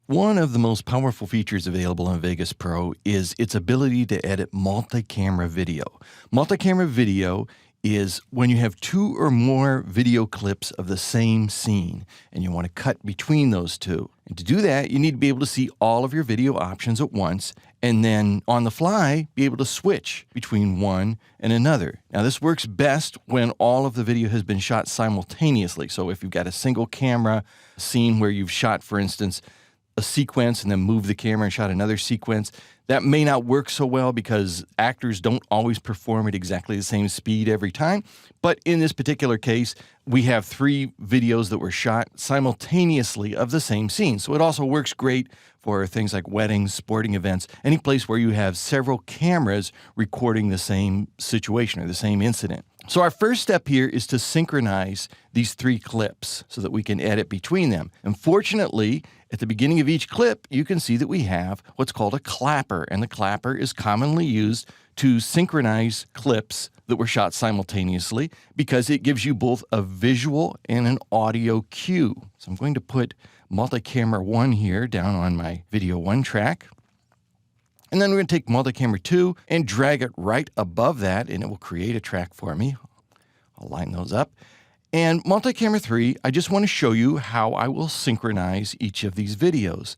One of the most powerful features available in Vegas Pro is its ability to edit multi-camera video. Multi-camera video is when you have two or more video clips of the same scene and you want to cut between those two. And to do that, you need to be able to see all of your video options at once and then on the fly be able to switch between one and another. Now this works best when all of the video has been shot simultaneously. So if you've got a single camera scene where you've shot, for instance, a sequence and then moved the camera and shot another sequence, that may not work so well because actors don't always perform at exactly the same speed every time. But in this particular case, we have three videos that were shot simultaneously of the same scene. So it also works great for things like weddings, sporting events, any place where you have several cameras recording the same situation or the same incident. So our first step here is to synchronize these three clips so that we can edit between them. Unfortunately, at the beginning of each clip, you can see that we have what's called a clapper, and the clapper is commonly used to synchronize clips that were shot simultaneously because it gives you both a visual and an audio cue. So I'm going to put multi-camera 1 here down on my video 1 track. And then we're going to take multi-camera 2 and drag it right above that, and it will create a track for me. I'll line those up. And multi-camera 3, I just want to show you how I will synchronize each of these videos.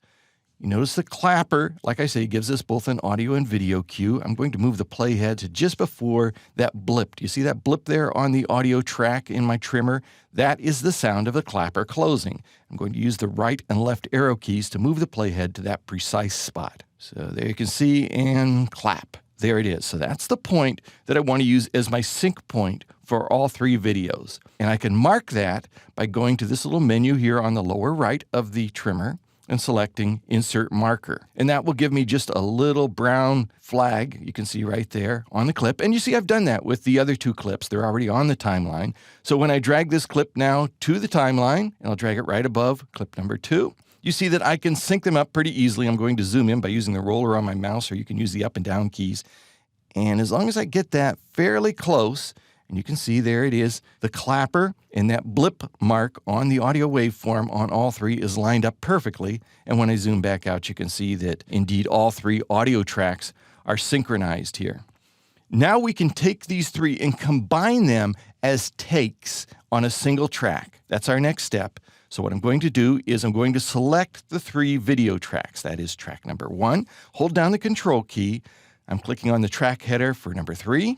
You notice the clapper, like I say, gives us both an audio and video cue. I'm going to move the playhead to just before that blip. Do you see that blip there on the audio track in my trimmer? That is the sound of the clapper closing. I'm going to use the right and left arrow keys to move the playhead to that precise spot. So there you can see and clap. There it is. So that's the point that I want to use as my sync point for all three videos. And I can mark that by going to this little menu here on the lower right of the trimmer and selecting Insert Marker. And that will give me just a little brown flag you can see right there on the clip. And you see I've done that with the other two clips. They're already on the timeline. So when I drag this clip now to the timeline, and I'll drag it right above clip number 2, you see that I can sync them up pretty easily. I'm going to zoom in by using the roller on my mouse, or you can use the up and down keys. And as long as I get that fairly close, and you can see there it is, the clapper and that blip mark on the audio waveform on all three is lined up perfectly. And when I zoom back out, you can see that indeed all three audio tracks are synchronized here. Now we can take these three and combine them as takes on a single track. That's our next step. So what I'm going to do is I'm going to select the three video tracks. That is track number 1. Hold down the control key. I'm clicking on the track header for number 3.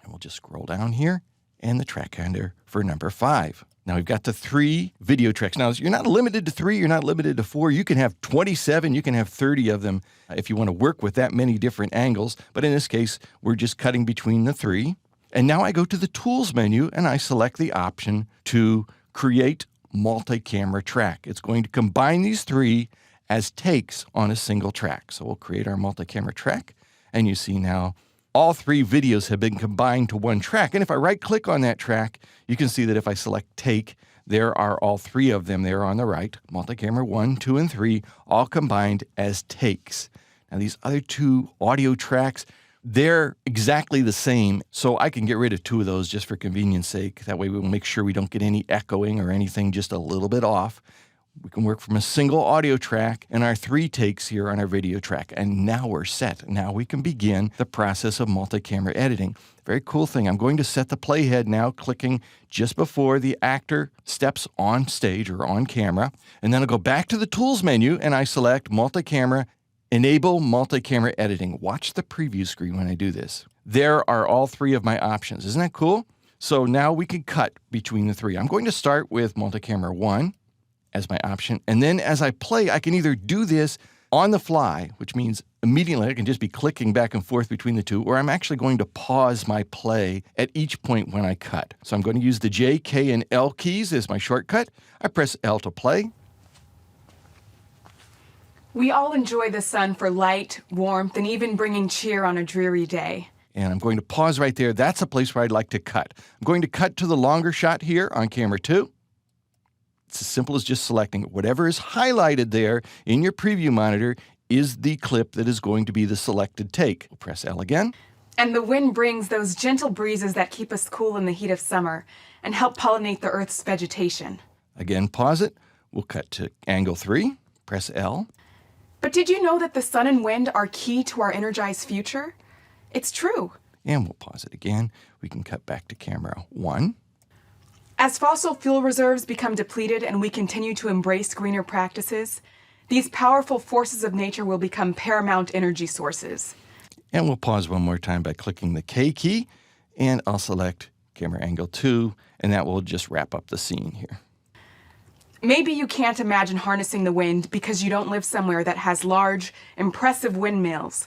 And we'll just scroll down here, and the track header for number 5. Now we've got the 3 video tracks. Now you're not limited to 3, you're not limited to 4. You can have 27, you can have 30 of them if you want to work with that many different angles. But in this case, we're just cutting between the 3. And now I go to the Tools menu and I select the option to create multi-camera track. It's going to combine these 3 as takes on a single track. So we'll create our multi-camera track, and you see now all 3 videos have been combined to one track. And if I right-click on that track, you can see that if I select Take, there are all 3 of them there on the right, multi-camera 1, 2, and 3, all combined as takes. Now these other 2 audio tracks, they're exactly the same, so I can get rid of 2 of those just for convenience sake. That way we'll make sure we don't get any echoing or anything just a little bit off. We can work from a single audio track and our 3 takes here on our video track. And now we're set. Now we can begin the process of multi-camera editing. Very cool thing. I'm going to set the playhead now, clicking just before the actor steps on stage or on camera. And then I'll go back to the Tools menu and I select Multi-Camera, Enable Multi-Camera Editing. Watch the preview screen when I do this. There are all 3 of my options. Isn't that cool? So now we can cut between the 3. I'm going to start with Multi-Camera 1. As my option. And then as I play, I can either do this on the fly, which means immediately I can just be clicking back and forth between the 2, or I'm actually going to pause my play at each point when I cut. So I'm going to use the J, K, and L keys as my shortcut. I press L to play. We all enjoy the sun for light, warmth, and even bringing cheer on a dreary day. And I'm going to pause right there. That's a place where I'd like to cut. I'm going to cut to the longer shot here on camera 2. It's as simple as just selecting whatever is highlighted there in your preview monitor is the clip that is going to be the selected take. We'll press L again. And the wind brings those gentle breezes that keep us cool in the heat of summer and help pollinate the Earth's vegetation. Again, pause it. We'll cut to angle 3. Press L. But did you know that the sun and wind are key to our energized future? It's true. And we'll pause it again. We can cut back to camera 1. As fossil fuel reserves become depleted and we continue to embrace greener practices, these powerful forces of nature will become paramount energy sources. And we'll pause one more time by clicking the K key, and I'll select camera angle 2, and that will just wrap up the scene here. Maybe you can't imagine harnessing the wind because you don't live somewhere that has large, impressive windmills,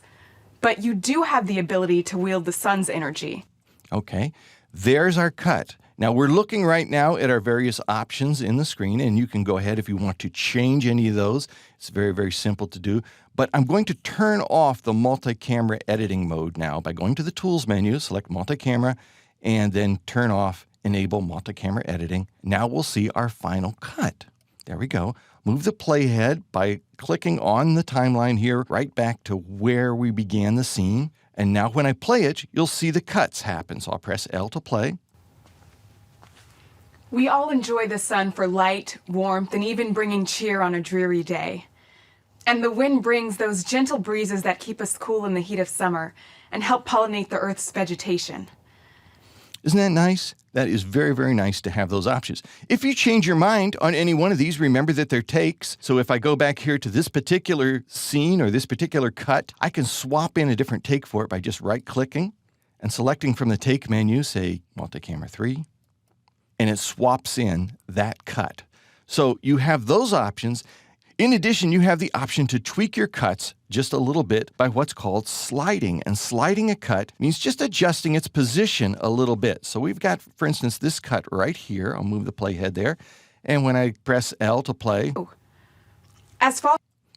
but you do have the ability to wield the sun's energy. Okay, there's our cut. Now we're looking right now at our various options in the screen, and you can go ahead if you want to change any of those. It's very, very simple to do. But I'm going to turn off the multi-camera editing mode now by going to the Tools menu, select multi-camera, and then turn off Enable Multi-Camera Editing. Now we'll see our final cut. There we go. Move the playhead by clicking on the timeline here right back to where we began the scene. And now when I play it, you'll see the cuts happen. So I'll press L to play. We all enjoy the sun for light, warmth, and even bringing cheer on a dreary day. And the wind brings those gentle breezes that keep us cool in the heat of summer and help pollinate the Earth's vegetation. Isn't that nice? That is very, very nice to have those options. If you change your mind on any one of these, remember that they're takes. So if I go back here to this particular scene or this particular cut, I can swap in a different take for it by just right-clicking and selecting from the take menu, say Multi-Camera 3, and it swaps in that cut. So you have those options. In addition, you have the option to tweak your cuts just a little bit by what's called sliding. And sliding a cut means just adjusting its position a little bit. So we've got, for instance, this cut right here. I'll move the playhead there. And when I press L to play,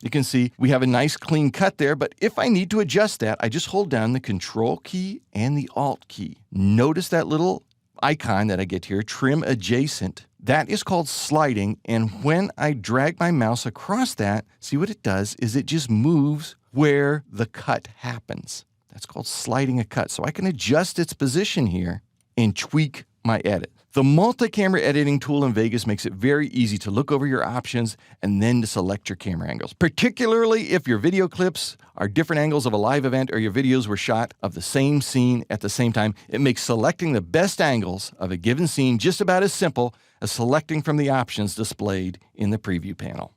you can see we have a nice clean cut there. But if I need to adjust that, I just hold down the Control key and the Alt key. Notice that little icon that I get here, Trim Adjacent. That is called sliding, and when I drag my mouse across that, see what it does is it just moves where the cut happens. That's called sliding a cut. So I can adjust its position here and tweak my edit. The multi-camera editing tool in Vegas makes it very easy to look over your options and then to select your camera angles, particularly if your video clips are different angles of a live event or your videos were shot of the same scene at the same time. It makes selecting the best angles of a given scene just about as simple as selecting from the options displayed in the preview panel.